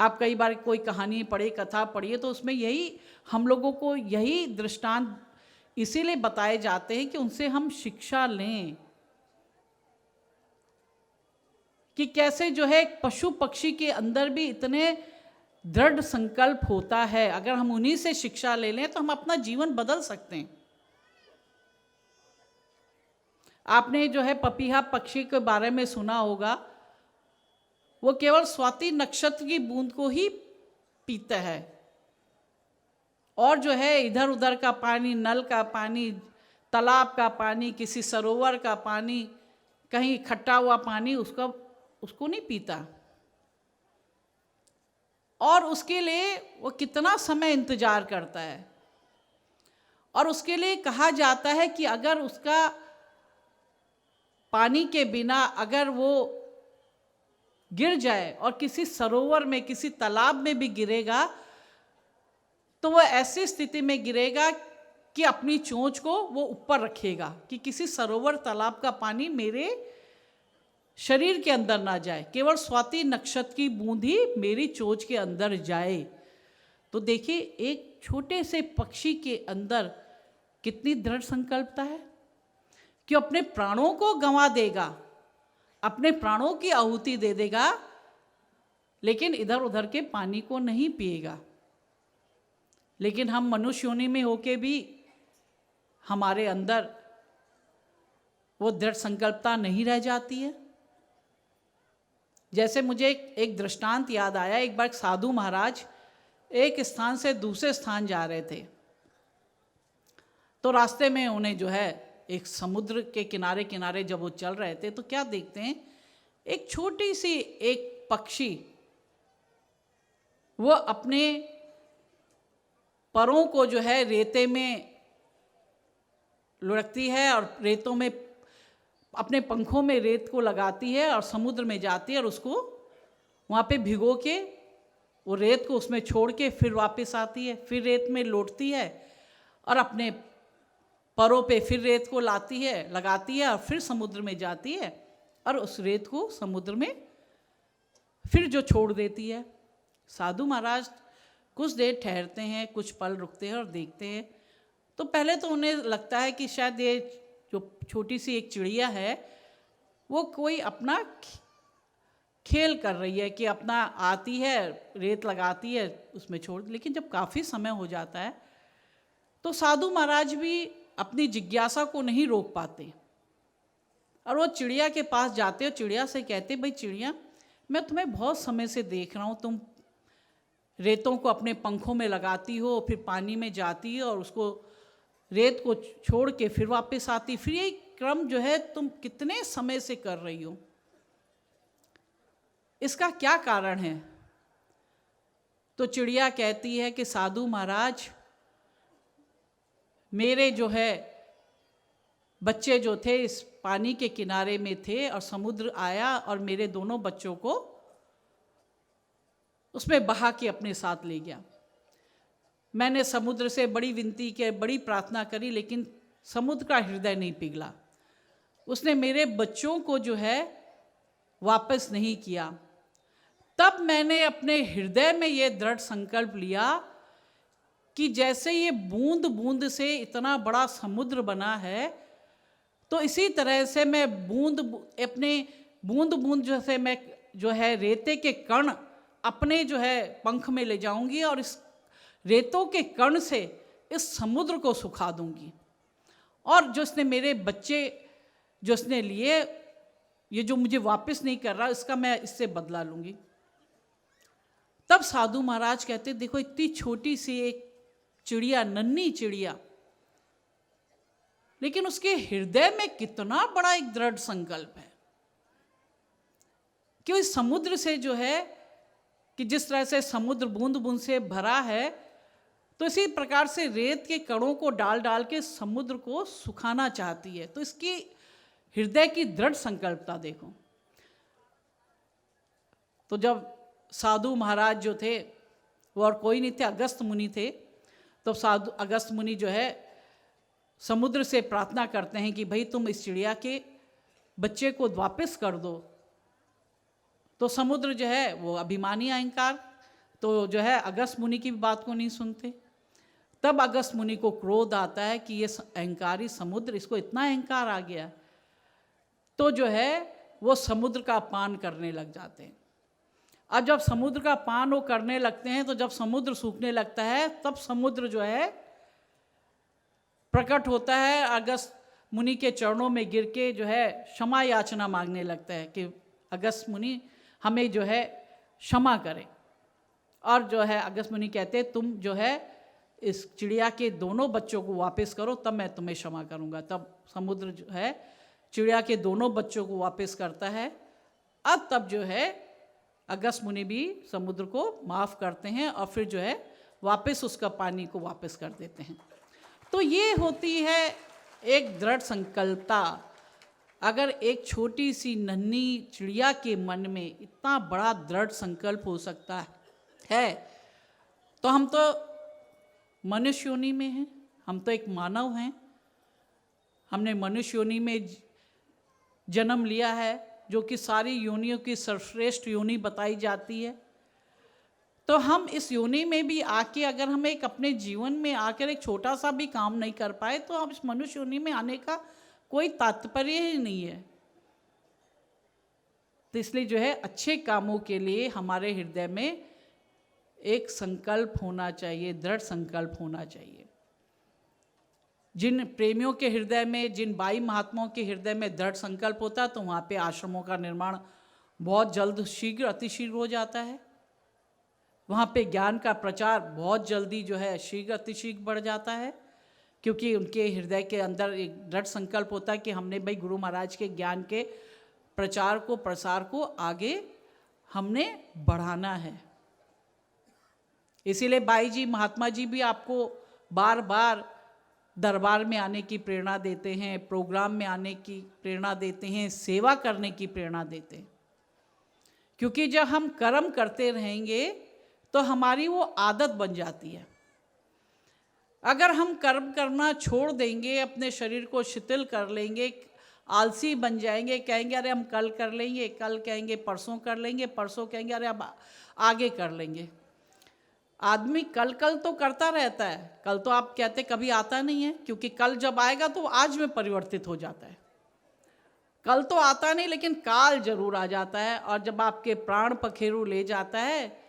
आप कई बार कोई कहानी पढ़े, कथा पढ़िए, तो उसमें यही हम लोगों को यही दृष्टांत इसीलिए बताए जाते हैं कि उनसे हम शिक्षा लें कि कैसे जो है पशु पक्षी के अंदर भी इतने दृढ़ संकल्प होता है। अगर हम उन्हीं से शिक्षा ले लें तो हम अपना जीवन बदल सकते हैं। आपने जो है पपीहा पक्षी के बारे में सुना होगा, वो केवल स्वाति नक्षत्र की बूंद को ही पीता है और जो है इधर उधर का पानी, नल का पानी, तालाब का पानी, किसी सरोवर का पानी, कहीं इकट्ठा हुआ पानी उसको नहीं पीता। और उसके लिए वो कितना समय इंतजार करता है। और उसके लिए कहा जाता है कि अगर उसका पानी के बिना अगर वो गिर जाए और किसी सरोवर में, किसी तालाब में भी गिरेगा, तो वो ऐसी स्थिति में गिरेगा कि अपनी चोंच को वो ऊपर रखेगा कि किसी सरोवर तालाब का पानी मेरे शरीर के अंदर ना जाए, केवल स्वाति नक्षत्र की बूंद ही मेरी चोंच के अंदर जाए। तो देखिए एक छोटे से पक्षी के अंदर कितनी दृढ़ संकल्पता है कि अपने प्राणों को गंवा देगा, अपने प्राणों की आहुति दे देगा, लेकिन इधर उधर के पानी को नहीं पिएगा। लेकिन हम मनुष्य योनि में होके भी हमारे अंदर वो दृढ़ संकल्पता नहीं रह जाती है। जैसे मुझे एक दृष्टांत याद आया। एक बार साधु महाराज एक स्थान से दूसरे स्थान जा रहे थे, तो रास्ते में उन्हें जो है एक समुद्र के किनारे किनारे जब वो चल रहे थे तो क्या देखते हैं, एक छोटी सी एक पक्षी वो अपने परों को जो है रेते में लुढ़कती है और रेतों में अपने पंखों में रेत को लगाती है और समुद्र में जाती है और उसको वहाँ पे भिगो के वो रेत को उसमें छोड़ के फिर वापस आती है, फिर रेत में लौटती है और अपने परों पे फिर रेत को लाती है, लगाती है और फिर समुद्र में जाती है और उस रेत को समुद्र में फिर जो छोड़ देती है। साधु महाराज कुछ देर ठहरते हैं, कुछ पल रुकते हैं और देखते हैं। तो पहले तो उन्हें लगता है कि शायद ये जो छोटी सी एक चिड़िया है वो कोई अपना खेल कर रही है कि अपना आती है, रेत लगाती है, उसमें छोड़। लेकिन जब काफ़ी समय हो जाता है तो साधु महाराज भी अपनी जिज्ञासा को नहीं रोक पाते और वो चिड़िया के पास जाते और चिड़िया से कहते, भाई चिड़िया, मैं तुम्हें बहुत समय से देख रहा हूँ, तुम रेतों को अपने पंखों में लगाती हो, फिर पानी में जाती हो और उसको रेत को छोड़ के फिर वापस आती, फिर ये क्रम जो है तुम कितने समय से कर रही हो, इसका क्या कारण है? तो चिड़िया कहती है कि साधु महाराज, मेरे जो है बच्चे जो थे इस पानी के किनारे में थे और समुद्र आया और मेरे दोनों बच्चों को उसमें बहा के अपने साथ ले गया। मैंने समुद्र से बड़ी विनती की, बड़ी प्रार्थना करी, लेकिन समुद्र का हृदय नहीं पिघला। उसने मेरे बच्चों को जो है वापस नहीं किया। तब मैंने अपने हृदय में ये दृढ़ संकल्प लिया कि जैसे ये बूंद बूंद से इतना बड़ा समुद्र बना है, तो इसी तरह से मैं अपने बूंद बूंद जैसे मैं जो है रेते के कण अपने जो है पंख में ले जाऊंगी और इस रेतों के कण से इस समुद्र को सुखा दूंगी। और जो इसने मेरे बच्चे जो इसने लिए, ये जो मुझे वापस नहीं कर रहा, इसका मैं इससे बदला लूंगी। तब साधु महाराज कहते, देखो इतनी छोटी सी एक चिड़िया, नन्ही चिड़िया, लेकिन उसके हृदय में कितना बड़ा एक दृढ़ संकल्प है कि इस समुद्र से जो है कि जिस तरह से समुद्र बूंद बूंद से भरा है, तो इसी प्रकार से रेत के कणों को डाल डाल के समुद्र को सुखाना चाहती है। तो इसकी हृदय की दृढ़ संकल्पता देखो। तो जब साधु महाराज जो थे वो और कोई नहीं थे, अगस्त मुनि थे, तो साधु अगस्त मुनि जो है समुद्र से प्रार्थना करते हैं कि भाई तुम इस चिड़िया के बच्चे को वापस कर दो। तो समुद्र जो है वो अभिमानी अहंकार तो जो है अगस्त मुनि की बात को नहीं सुनते। तब अगस्त मुनि को क्रोध आता है कि ये अहंकारी समुद्र, इसको इतना अहंकार आ गया, तो जो है वो समुद्र का पान करने लग जाते हैं। अब जब समुद्र का पान वो करने लगते हैं तो जब समुद्र सूखने लगता है तब समुद्र जो है प्रकट होता है, अगस्त मुनि के चरणों में गिर के जो है क्षमा याचना मांगने लगता है कि अगस्त मुनि हमें जो है क्षमा करें। और जो है अगस्त मुनि कहते हैं तुम जो है इस चिड़िया के दोनों बच्चों को वापस करो, तब मैं तुम्हें क्षमा करूँगा। तब समुद्र जो है चिड़िया के दोनों बच्चों को वापस करता है। अब तब जो है अगस्त मुनि भी समुद्र को माफ़ करते हैं और फिर जो है वापस उसका पानी को वापस कर देते हैं। तो ये होती है एक दृढ़ संकल्पता। अगर एक छोटी सी नन्ही चिड़िया के मन में इतना बड़ा दृढ़ संकल्प हो सकता है, तो हम तो मनुष्य योनि में हैं, हम तो एक मानव हैं, हमने मनुष्य योनि में जन्म लिया है, जो कि सारी योनियों की सर्वश्रेष्ठ योनि बताई जाती है। तो हम इस योनि में भी आके अगर हम एक अपने जीवन में आकर एक छोटा सा भी काम नहीं कर पाए तो अब इस मनुष्य योनि में आने का कोई तात्पर्य ही नहीं है। तो इसलिए जो है अच्छे कामों के लिए हमारे हृदय में एक संकल्प होना चाहिए, दृढ़ संकल्प होना चाहिए। जिन प्रेमियों के हृदय में, जिन बाई महात्माओं के हृदय में दृढ़ संकल्प होता है तो वहाँ पे आश्रमों का निर्माण बहुत जल्द, शीघ्र, अतिशीघ्र हो जाता है। वहाँ पे ज्ञान का प्रचार बहुत जल्दी जो है शीघ्र अतिशीघ्र बढ़ जाता है, क्योंकि उनके हृदय के अंदर एक दृढ़ संकल्प होता है कि हमने भाई गुरु महाराज के ज्ञान के प्रचार को, प्रसार को आगे हमने बढ़ाना है। इसीलिए बाई जी, महात्मा जी भी आपको बार बार दरबार में आने की प्रेरणा देते हैं, प्रोग्राम में आने की प्रेरणा देते हैं, सेवा करने की प्रेरणा देते हैं। क्योंकि जब हम कर्म करते रहेंगे तो हमारी वो आदत बन जाती है। अगर हम कर्म करना छोड़ देंगे, अपने शरीर को शिथिल कर लेंगे, आलसी बन जाएंगे, कहेंगे अरे हम कल कर लेंगे, कल कहेंगे परसों कर लेंगे, परसों कहेंगे अरे अब आगे कर लेंगे। आदमी कल कल तो करता रहता है, कल तो आप कहते कभी आता नहीं है, क्योंकि कल जब आएगा तो आज में परिवर्तित हो जाता है। कल तो आता नहीं लेकिन काल जरूर आ जाता है, और जब आपके प्राण पखेरु ले जाता है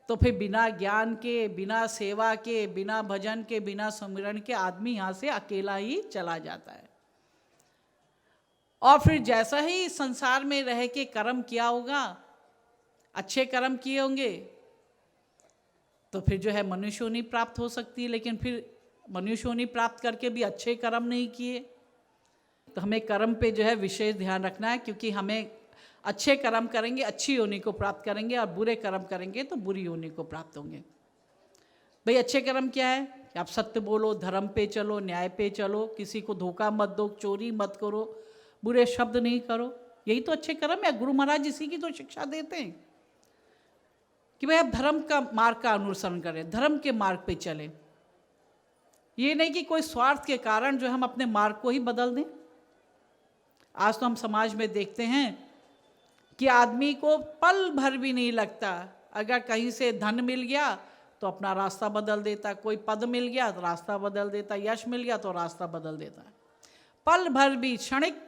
तो फिर बिना ज्ञान के, बिना सेवा के, बिना भजन के, बिना सुमिरन के आदमी यहाँ से अकेला ही चला जाता है। और फिर जैसा ही संसार में रह के कर्म किया होगा, अच्छे कर्म किए होंगे, तो फिर जो है मनुष्य योनि प्राप्त हो सकती है। लेकिन फिर मनुष्य योनि प्राप्त करके भी अच्छे कर्म नहीं किए, तो हमें कर्म पे जो है विशेष ध्यान रखना है, क्योंकि हमें अच्छे कर्म करेंगे अच्छी योनि को प्राप्त करेंगे, और बुरे कर्म करेंगे तो बुरी योनि को प्राप्त होंगे। भाई अच्छे कर्म क्या है कि आप सत्य बोलो, धर्म पे चलो, न्याय पे चलो, किसी को धोखा मत दो, चोरी मत करो, बुरे शब्द नहीं करो, यही तो अच्छे कर्म है। गुरु महाराज इसी की तो शिक्षा देते हैं कि भाई आप धर्म का मार्ग का अनुसरण करें, धर्म के मार्ग पे चलें। ये नहीं कि कोई स्वार्थ के कारण जो हम अपने मार्ग को ही बदल दें। आज तो हम समाज में देखते हैं कि आदमी को पल भर भी नहीं लगता, अगर कहीं से धन मिल गया तो अपना रास्ता बदल देता, कोई पद मिल गया तो रास्ता बदल देता, यश मिल गया तो रास्ता बदल देता। पल भर भी, क्षणिक,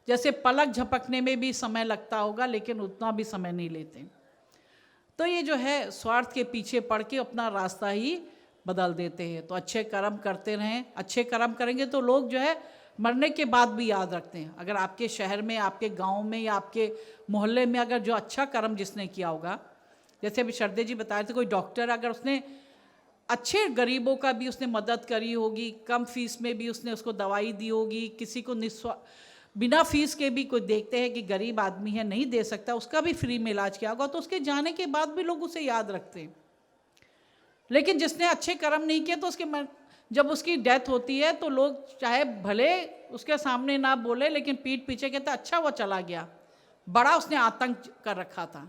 जैसे पलक झपकने में भी समय लगता होगा, लेकिन उतना भी समय नहीं लेते। तो ये जो है स्वार्थ के पीछे पड़ के अपना रास्ता ही बदल देते हैं। तो अच्छे कर्म करते रहें, अच्छे कर्म करेंगे तो लोग जो है मरने के बाद भी याद रखते हैं। अगर आपके शहर में, आपके गांव में या आपके मोहल्ले में अगर जो अच्छा कर्म जिसने किया होगा, जैसे अभी श्रद्धे जी बता रहे थे, कोई डॉक्टर अगर उसने अच्छे गरीबों का भी उसने मदद करी होगी, कम फीस में भी उसने उसको दवाई दी होगी, किसी को बिना फीस के भी कोई देखते हैं कि गरीब आदमी है नहीं दे सकता, उसका भी फ्री में इलाज किया होगा, तो उसके जाने के बाद भी लोग उसे याद रखते हैं। लेकिन जिसने अच्छे कर्म नहीं किए तो उसके जब उसकी डेथ होती है तो लोग चाहे भले उसके सामने ना बोले, लेकिन पीठ पीछे कहते अच्छा वो चला गया, बड़ा उसने आतंक कर रखा था,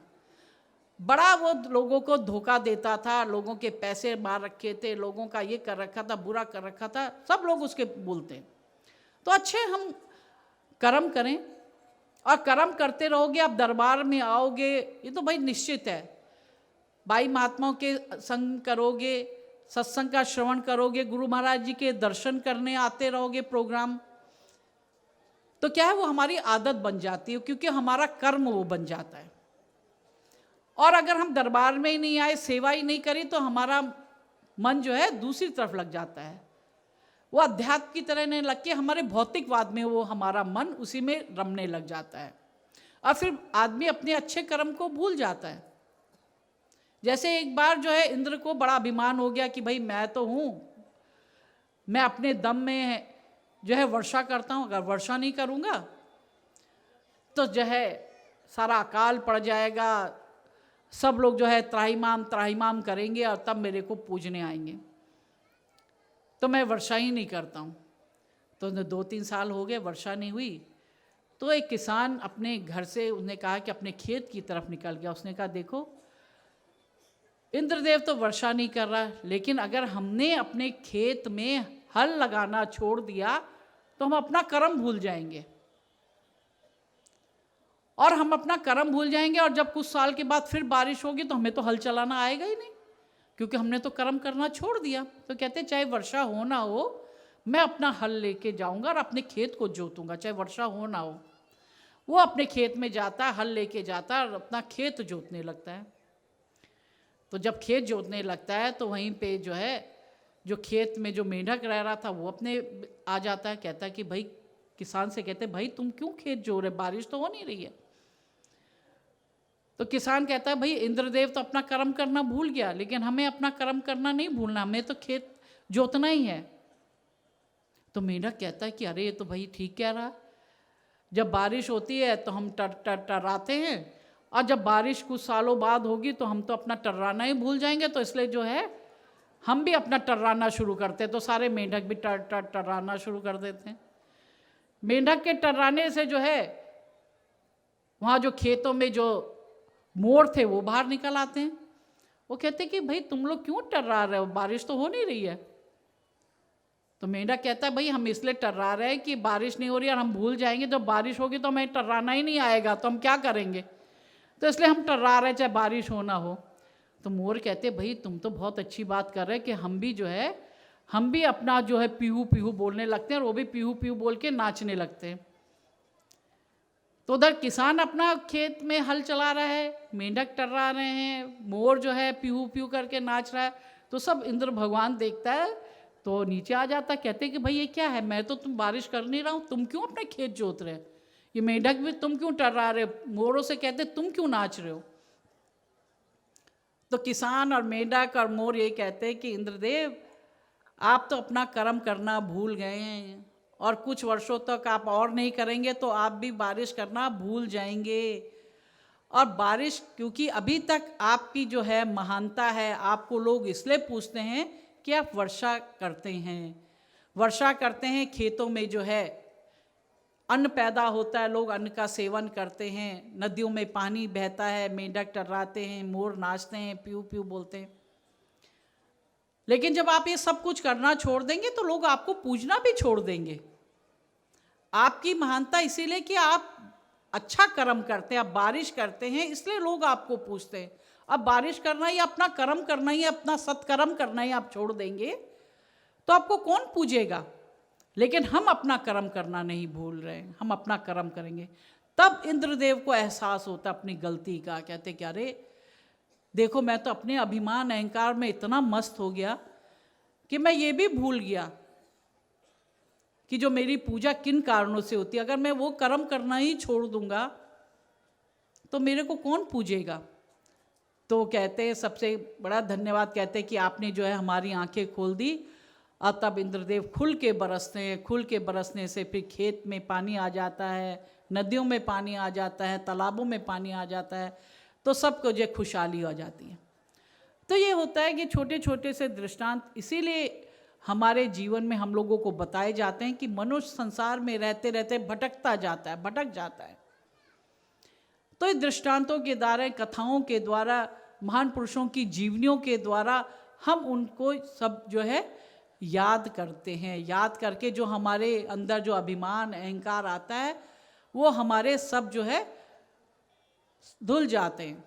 बड़ा वो लोगों को धोखा देता था, लोगों के पैसे मार रखे थे, लोगों का ये कर रखा था, बुरा कर रखा था, सब लोग उसके बोलते हैं। तो अच्छे हम कर्म करें, और कर्म करते रहोगे, आप दरबार में आओगे, ये तो भाई निश्चित है। भाई महात्माओं के संग करोगे, सत्संग का श्रवण करोगे, गुरु महाराज जी के दर्शन करने आते रहोगे प्रोग्राम, तो क्या है वो हमारी आदत बन जाती है, क्योंकि हमारा कर्म वो बन जाता है। और अगर हम दरबार में ही नहीं आए, सेवा ही नहीं करी, तो हमारा मन जो है दूसरी तरफ लग जाता है, वो अध्यात्म की तरह नहीं लग के हमारे भौतिकवाद में वो हमारा मन उसी में रमने लग जाता है, और फिर आदमी अपने अच्छे कर्म को भूल जाता है। जैसे एक बार जो है इंद्र को बड़ा अभिमान हो गया कि भाई मैं तो हूँ, मैं अपने दम में जो है वर्षा करता हूँ, अगर वर्षा नहीं करूँगा तो जो है सारा अकाल पड़ जाएगा, सब लोग जो है त्राहिमाम त्राहिमाम करेंगे और तब मेरे को पूजने आएंगे, तो मैं वर्षा ही नहीं करता हूँ। तो 2-3 साल हो गए, वर्षा नहीं हुई। तो एक किसान अपने घर से, उसने कहा कि अपने खेत की तरफ निकल गया। उसने कहा देखो इंद्रदेव तो वर्षा नहीं कर रहा, लेकिन अगर हमने अपने खेत में हल लगाना छोड़ दिया तो हम अपना कर्म भूल जाएंगे, और हम अपना कर्म भूल जाएंगे, और जब कुछ साल के बाद फिर बारिश होगी तो हमें तो हल चलाना आएगा ही नहीं, क्योंकि हमने तो कर्म करना छोड़ दिया। तो कहते चाहे वर्षा हो ना हो, मैं अपना हल लेके जाऊंगा और अपने खेत को जोतूंगा, चाहे वर्षा हो ना हो। वो अपने खेत में जाता है, हल लेके जाता है और अपना खेत जोतने लगता है। तो जब खेत जोतने लगता है तो वहीं पे जो है, जो खेत में जो मेंढक रह रहा था वो अपने आ जाता है, कहता है कि भाई, किसान से कहते भाई तुम क्यों खेत जो रहे, बारिश तो हो नहीं रही है। तो किसान कहता है भाई इंद्रदेव तो अपना कर्म करना भूल गया, लेकिन हमें अपना कर्म करना नहीं भूलना, हमें तो खेत जोतना ही है। तो मेंढक कहता है कि अरे ये तो भाई ठीक कह रहा, जब बारिश होती है तो हम टर्राते हैं, और जब बारिश कुछ सालों बाद होगी तो हम तो अपना टर्राना ही भूल जाएंगे, तो इसलिए जो है हम भी अपना टर्राना शुरू करते हैं। तो सारे मेंढक भी टर्राना शुरू कर देते हैं। मेंढक के टर्राने से जो है वहाँ जो खेतों में जो मोर थे वो बाहर निकल आते हैं। वो कहते कि भाई तुम लोग क्यों टर्रा रहे हो, बारिश तो हो नहीं रही है। तो मेंढक कहता है भाई हम इसलिए टर्रा रहे हैं कि बारिश नहीं हो रही और हम भूल जाएंगे, जब बारिश होगी तो हमें टर्राना ही नहीं आएगा, तो हम क्या करेंगे, तो इसलिए हम टर्रा रहे चाहे बारिश हो ना हो। तो मोर कहते भाई तुम तो बहुत अच्छी बात कर रहे हैं कि हम भी जो है, हम भी अपना जो है पीहू पीहू बोलने लगते हैं, और वो भी पीहू पीहू बोल के नाचने लगते हैं। तो उधर किसान अपना खेत में हल चला रहा है, मेंढक टर्रा रहे हैं, मोर जो है पीहू पीहू करके नाच रहा है। तो सब इंद्र भगवान देखता है तो नीचे आ जाता है, कहते कि भाई ये क्या है, मैं तो तुम बारिश कर नहीं रहा हूँ, तुम क्यों अपने खेत जोत रहे, ये मेंढक भी तुम क्यों टर्रा रहे हो, मोरों से कहते तुम क्यों नाच रहे हो। तो किसान और मेंढक और मोर ये कहते हैं कि इंद्रदेव आप तो अपना कर्म करना भूल गए हैं, और कुछ वर्षों तक आप और नहीं करेंगे तो आप भी बारिश करना भूल जाएंगे। और बारिश, क्योंकि अभी तक आपकी जो है महानता है, आपको लोग इसलिए पूछते हैं कि आप वर्षा करते हैं, वर्षा करते हैं, खेतों में जो है अन्न पैदा होता है, लोग अन्न का सेवन करते हैं, नदियों में पानी बहता है, मेंढक टर्राते हैं, मोर नाचते हैं, प्यू प्यू बोलते हैं। लेकिन जब आप ये सब कुछ करना छोड़ देंगे तो लोग आपको पूजना भी छोड़ देंगे। आपकी महानता इसीलिए कि आप अच्छा कर्म करते हैं, आप बारिश करते हैं, इसलिए लोग आपको पूछते हैं। अब बारिश करना ही, अपना कर्म करना ही, अपना सत्कर्म करना ही आप छोड़ देंगे तो आपको कौन पूजेगा। लेकिन हम अपना कर्म करना नहीं भूल रहे हैं, हम अपना कर्म करेंगे। तब इंद्रदेव को एहसास होता अपनी गलती का, कहते कि अरे देखो मैं तो अपने अभिमान अहंकार में इतना मस्त हो गया कि मैं ये भी भूल गया कि जो मेरी पूजा किन कारणों से होती है। अगर मैं वो कर्म करना ही छोड़ दूंगा तो मेरे को कौन पूजेगा। तो कहते हैं सबसे बड़ा धन्यवाद, कहते हैं कि आपने जो है हमारी आंखें खोल दी। और तब इंद्रदेव खुल के बरसते हैं, खुल के बरसने से फिर खेत में पानी आ जाता है, नदियों में पानी आ जाता है, तालाबों में पानी आ जाता है, तो सबको जो खुशहाली हो जाती है। तो ये होता है कि छोटे छोटे से दृष्टांत इसीलिए हमारे जीवन में हम लोगों को बताए जाते हैं कि मनुष्य संसार में रहते रहते भटकता जाता है, भटक जाता है। तो इस दृष्टांतों के द्वारा, कथाओं के द्वारा, महान पुरुषों की जीवनियों के द्वारा हम उनको सब जो है याद करते हैं। याद करके जो हमारे अंदर जो अभिमान अहंकार आता है वो हमारे सब जो है धुल जाते हैं।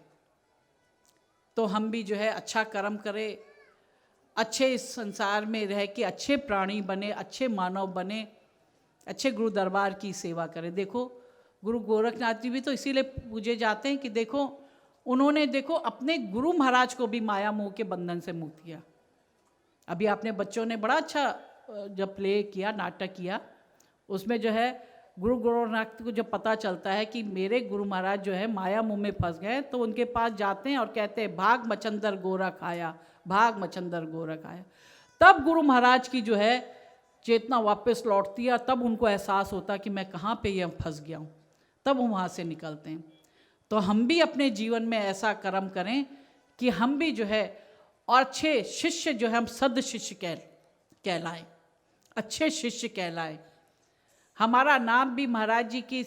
तो हम भी जो है अच्छा कर्म करें, अच्छे इस संसार में रह के अच्छे प्राणी बने, अच्छे मानव बने, अच्छे गुरु दरबार की सेवा करें। देखो गुरु गोरखनाथ जी भी तो इसीलिए पूजे जाते हैं कि देखो उन्होंने देखो अपने गुरु महाराज को भी माया मोह के बंधन से मुक्त किया। अभी आपने बच्चों ने बड़ा अच्छा जब प्ले किया, नाटक किया, उसमें जो है गुरु गोरखनाथ को जब पता चलता है कि मेरे गुरु महाराज जो है माया मुँह में फंस गए, तो उनके पास जाते हैं और कहते हैं भाग मचंदर गोरख आया, भाग मचंदर गोरख आया। तब गुरु महाराज की जो है चेतना वापस लौटती है, तब उनको एहसास होता कि मैं कहाँ पे ये फंस गया हूँ, तब वो वहाँ से निकलते हैं। तो हम भी अपने जीवन में ऐसा कर्म करें कि हम भी जो है और अच्छे शिष्य जो है हम सद शिष्य कहलाएं, अच्छे शिष्य कहलाएं। हमारा नाम भी महाराज जी की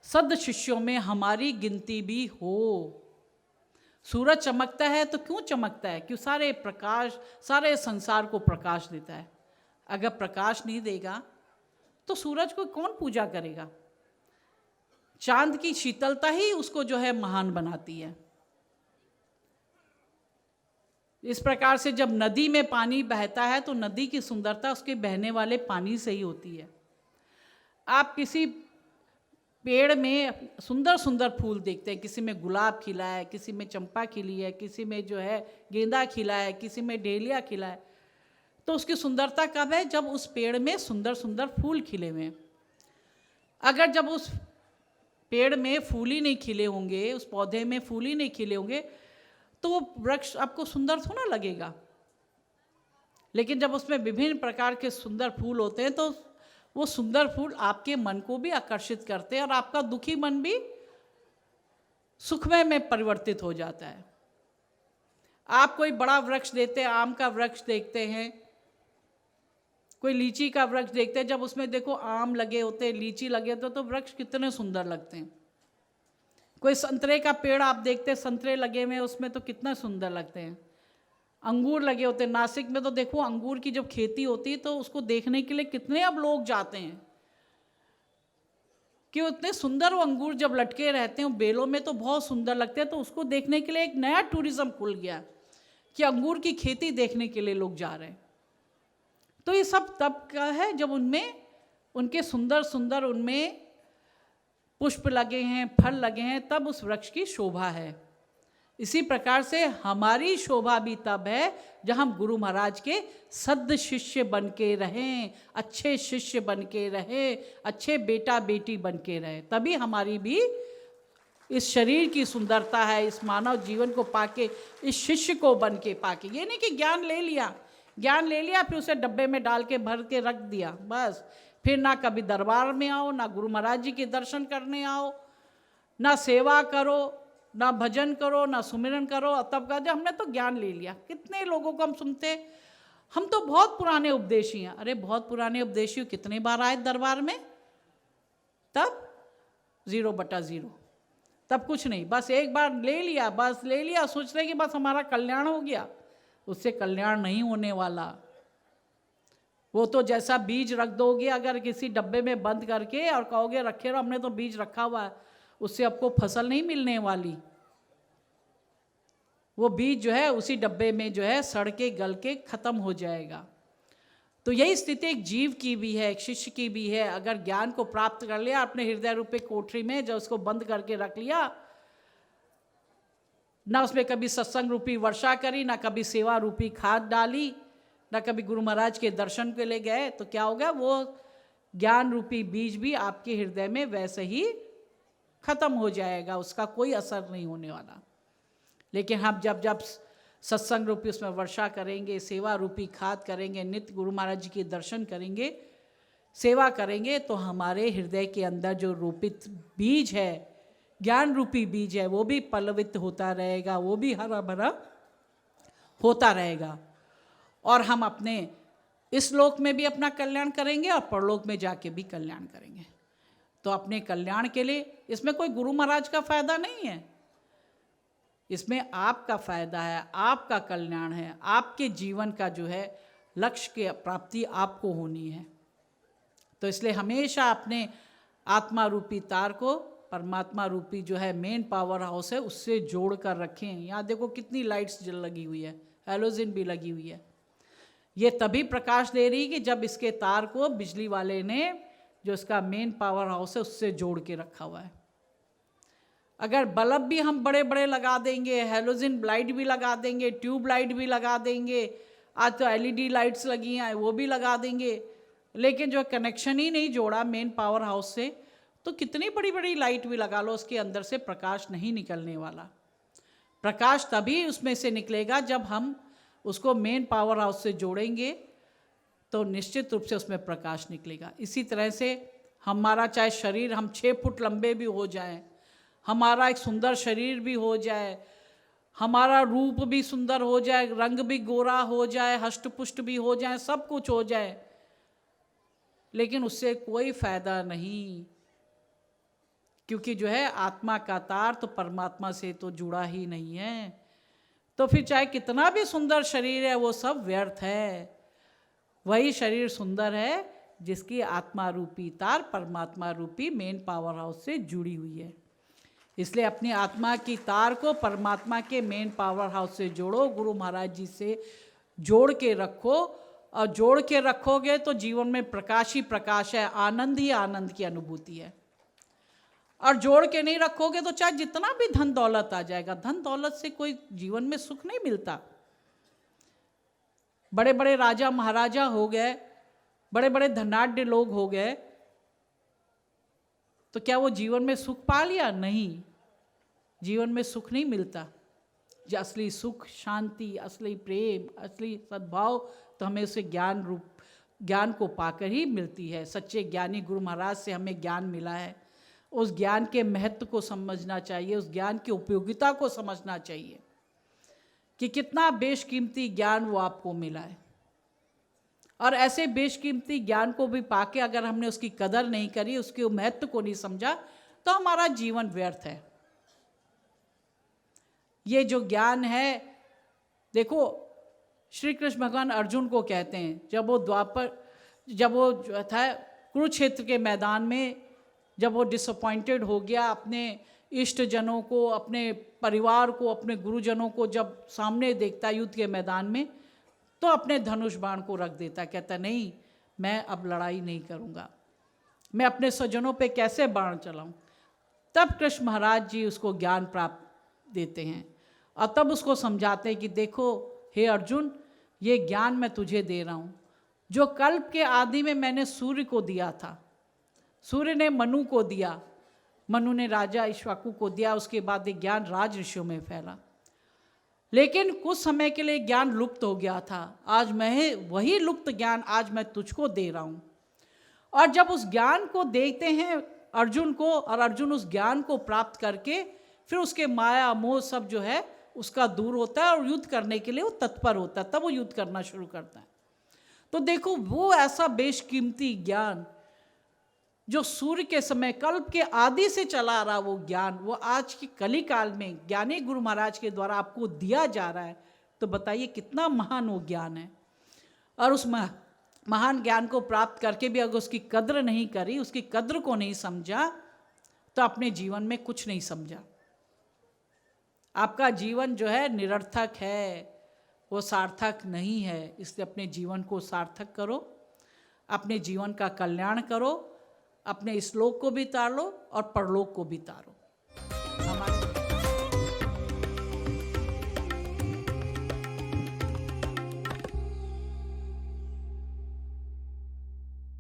सद शिष्यों में हमारी गिनती भी हो। सूरज चमकता है तो क्यों चमकता है? क्यों सारे प्रकाश, सारे संसार को प्रकाश देता है। अगर प्रकाश नहीं देगा तो सूरज को कौन पूजा करेगा? चांद की शीतलता ही उसको जो है महान बनाती है। इस प्रकार से जब नदी में पानी बहता है तो नदी की सुंदरता उसके बहने वाले पानी से ही होती है। आप किसी पेड़ में सुंदर सुंदर फूल देखते हैं, किसी में गुलाब खिला है, किसी में चंपा खिली है, किसी में जो है गेंदा खिला है, किसी में डेलिया खिला है, तो उसकी सुंदरता कब है? जब उस पेड़ में सुंदर सुंदर फूल खिले हुए हैं। अगर जब उस पेड़ में फूल ही नहीं खिले होंगे, उस पौधे में फूल ही नहीं खिले होंगे, तो वो वृक्ष आपको सुंदर थोड़ा लगेगा। लेकिन जब उसमें विभिन्न प्रकार के सुंदर फूल होते हैं तो वो सुंदर फूल आपके मन को भी आकर्षित करते हैं और आपका दुखी मन भी सुखमय में परिवर्तित हो जाता है। आप कोई बड़ा वृक्ष देखते हैं, आम का वृक्ष देखते हैं, कोई लीची का वृक्ष देखते हैं, जब उसमें देखो आम लगे होते हैं, लीची लगे होते हैं, तो वृक्ष कितने सुंदर लगते हैं। कोई संतरे का पेड़ आप देखते हैं, संतरे लगे हुए उसमें तो कितना सुंदर लगते हैं। अंगूर लगे होते हैं, नासिक में तो देखो अंगूर की जब खेती होती है तो उसको देखने के लिए कितने अब लोग जाते हैं कि उतने सुंदर वो अंगूर जब लटके रहते हैं बेलों में तो बहुत सुंदर लगते हैं। तो उसको देखने के लिए एक नया टूरिज्म खुल गया कि अंगूर की खेती देखने के लिए लोग जा रहे हैं। तो ये सब तब का है जब उनमें उनके सुंदर सुंदर उनमें पुष्प लगे हैं, फल लगे हैं, तब उस वृक्ष की शोभा है। इसी प्रकार से हमारी शोभा भी तब है जब हम गुरु महाराज के सद शिष्य बन के रहें, अच्छे शिष्य बन के रहें, अच्छे बेटा बेटी बन के रहें, तभी हमारी भी इस शरीर की सुंदरता है, इस मानव जीवन को पाके, इस शिष्य को बन के पाके। ये नहीं कि ज्ञान ले लिया फिर उसे डब्बे में डाल के भर के रख दिया, बस फिर ना कभी दरबार में आओ, ना गुरु महाराज जी के दर्शन करने आओ, ना सेवा करो, ना भजन करो, ना सुमिरन करो, तब कहा जाए हमने तो ज्ञान ले लिया। कितने लोगों को हम सुनते, हम तो बहुत पुराने उपदेशी हैं। अरे बहुत पुराने उपदेशी कितने बार आए दरबार में? तब 0/0, तब कुछ नहीं, बस एक बार ले लिया, बस ले लिया, सोच रहे कि बस हमारा कल्याण हो गया। उससे कल्याण नहीं होने वाला। वो तो जैसा बीज रख दोगे अगर किसी डब्बे में बंद करके और कहोगे रखे रहो, हमने तो बीज रखा हुआ है, उससे आपको फसल नहीं मिलने वाली। वो बीज जो है उसी डब्बे में जो है सड़ के गल के खत्म हो जाएगा। तो यही स्थिति एक जीव की भी है, एक शिष्य की भी है। अगर ज्ञान को प्राप्त कर लिया अपने हृदय रूपी कोठरी में, जब उसको बंद करके रख लिया, ना उसमें कभी सत्संग रूपी वर्षा करी, ना कभी सेवा रूपी खाद डाली, ना कभी गुरु महाराज के दर्शन के लिए गए, तो क्या होगा? वो ज्ञान रूपी बीज भी आपके हृदय में वैसे ही खत्म हो जाएगा, उसका कोई असर नहीं होने वाला। लेकिन हम जब जब सत्संग रूपी उसमें वर्षा करेंगे, सेवा रूपी खाद करेंगे, नित्य गुरु महाराज जी के दर्शन करेंगे, सेवा करेंगे, तो हमारे हृदय के अंदर जो रोपित बीज है, ज्ञान रूपी बीज है, वो भी पल्लवित होता रहेगा, वो भी हरा भरा होता रहेगा। और हम अपने इस लोक में भी अपना कल्याण करेंगे और परलोक में जाके भी कल्याण करेंगे। तो अपने कल्याण के लिए इसमें कोई गुरु महाराज का फायदा नहीं है, इसमें आपका फायदा है, आपका कल्याण है, आपके जीवन का जो है लक्ष्य की प्राप्ति आपको होनी है। तो इसलिए हमेशा अपने आत्मा रूपी तार को परमात्मा रूपी जो है मेन पावर हाउस है उससे जोड़ कर रखें। यहाँ देखो कितनी लाइट्स जल लगी हुई है, हैलोजन भी लगी हुई है। ये तभी प्रकाश दे रही कि जब इसके तार को बिजली वाले ने जो इसका मेन पावर हाउस है उससे जोड़ के रखा हुआ है। अगर बल्ब भी हम बड़े बड़े लगा देंगे, हैलोजन लाइट भी लगा देंगे, ट्यूब लाइट भी लगा देंगे, आज तो एलईडी लाइट्स लगी हैं वो भी लगा देंगे, लेकिन जो कनेक्शन ही नहीं जोड़ा मेन पावर हाउस से, तो कितनी बड़ी बड़ी लाइट भी लगा लो उसके अंदर से प्रकाश नहीं निकलने वाला। प्रकाश तभी उसमें से निकलेगा जब हम उसको मेन पावर हाउस से जोड़ेंगे, तो निश्चित रूप से उसमें प्रकाश निकलेगा। इसी तरह से हमारा चाहे शरीर हम 6 फुट लंबे भी हो जाए, हमारा एक सुंदर शरीर भी हो जाए, हमारा रूप भी सुंदर हो जाए, रंग भी गोरा हो जाए, हष्ट पुष्ट भी हो जाए, सब कुछ हो जाए, लेकिन उससे कोई फायदा नहीं, क्योंकि जो है आत्मा का तार तो परमात्मा से तो जुड़ा ही नहीं है। तो फिर चाहे कितना भी सुंदर शरीर है वो सब व्यर्थ है। वही शरीर सुंदर है जिसकी आत्मा रूपी तार परमात्मा रूपी मेन पावर हाउस से जुड़ी हुई है। इसलिए अपनी आत्मा की तार को परमात्मा के मेन पावर हाउस से जोड़ो, गुरु महाराज जी से जोड़ के रखो, और जोड़ के रखोगे तो जीवन में प्रकाश ही प्रकाश है, आनंद ही आनंद की अनुभूति है। और जोड़ के नहीं रखोगे तो चाहे जितना भी धन दौलत आ जाएगा, धन दौलत से कोई जीवन में सुख नहीं मिलता। बड़े बड़े राजा महाराजा हो गए, बड़े बड़े धनाढ्य लोग हो गए, तो क्या वो जीवन में सुख पा लिया? नहीं, जीवन में सुख नहीं मिलता। जो असली सुख, शांति, असली प्रेम, असली सद्भाव तो हमें उसे ज्ञान को पाकर ही मिलती है। सच्चे ज्ञानी गुरु महाराज से हमें ज्ञान मिला है, उस ज्ञान के महत्व को समझना चाहिए, उस ज्ञान की उपयोगिता को समझना चाहिए कि कितना बेशकीमती ज्ञान वो आपको मिला है। और ऐसे बेशकीमती ज्ञान को भी पाके अगर हमने उसकी कदर नहीं करी, उसके महत्व को नहीं समझा, तो हमारा जीवन व्यर्थ है। ये जो ज्ञान है, देखो श्री कृष्ण भगवान अर्जुन को कहते हैं, जब वो जो था कुरुक्षेत्र के मैदान में जब वो डिसअपॉइंटेड हो गया, अपने इष्ट जनों को, अपने परिवार को, अपने गुरुजनों को जब सामने देखता युद्ध के मैदान में, तो अपने धनुष बाण को रख देता, कहता नहीं मैं अब लड़ाई नहीं करूँगा, मैं अपने स्वजनों पे कैसे बाण चलाऊँ। तब कृष्ण महाराज जी उसको ज्ञान प्राप्त देते हैं और तब उसको समझाते हैं कि देखो हे अर्जुन, ये ज्ञान मैं तुझे दे रहा हूँ जो कल्प के आदि में मैंने सूर्य को दिया था। सूर्य ने मनु को दिया, मनु ने राजा इक्ष्वाकु को दिया, उसके बाद ये ज्ञान राज ऋषियों में फैला। लेकिन कुछ समय के लिए ज्ञान लुप्त हो गया था, आज मैं वही लुप्त ज्ञान आज मैं तुझको दे रहा हूँ। और जब उस ज्ञान को देखते हैं अर्जुन को, और अर्जुन उस ज्ञान को प्राप्त करके फिर उसके माया मोह सब जो है उसका दूर होता है और युद्ध करने के लिए वो तत्पर होता है, तब वो युद्ध करना शुरू करता है। तो देखो वो ऐसा बेशकीमती ज्ञान जो सूर्य के समय कल्प के आदि से चला रहा वो ज्ञान, वो आज की कली काल में ज्ञानी गुरु महाराज के द्वारा आपको दिया जा रहा है, तो बताइए कितना महान वो ज्ञान है। और उस महान ज्ञान को प्राप्त करके भी अगर उसकी कद्र नहीं करी, उसकी कद्र को नहीं समझा, तो अपने जीवन में कुछ नहीं समझा। आपका जीवन जो है निरर्थक है, वो सार्थक नहीं है। इसलिए अपने जीवन को सार्थक करो, अपने जीवन का कल्याण करो, अपने इस लोक को भी तार लो और परलोक को भी तारो।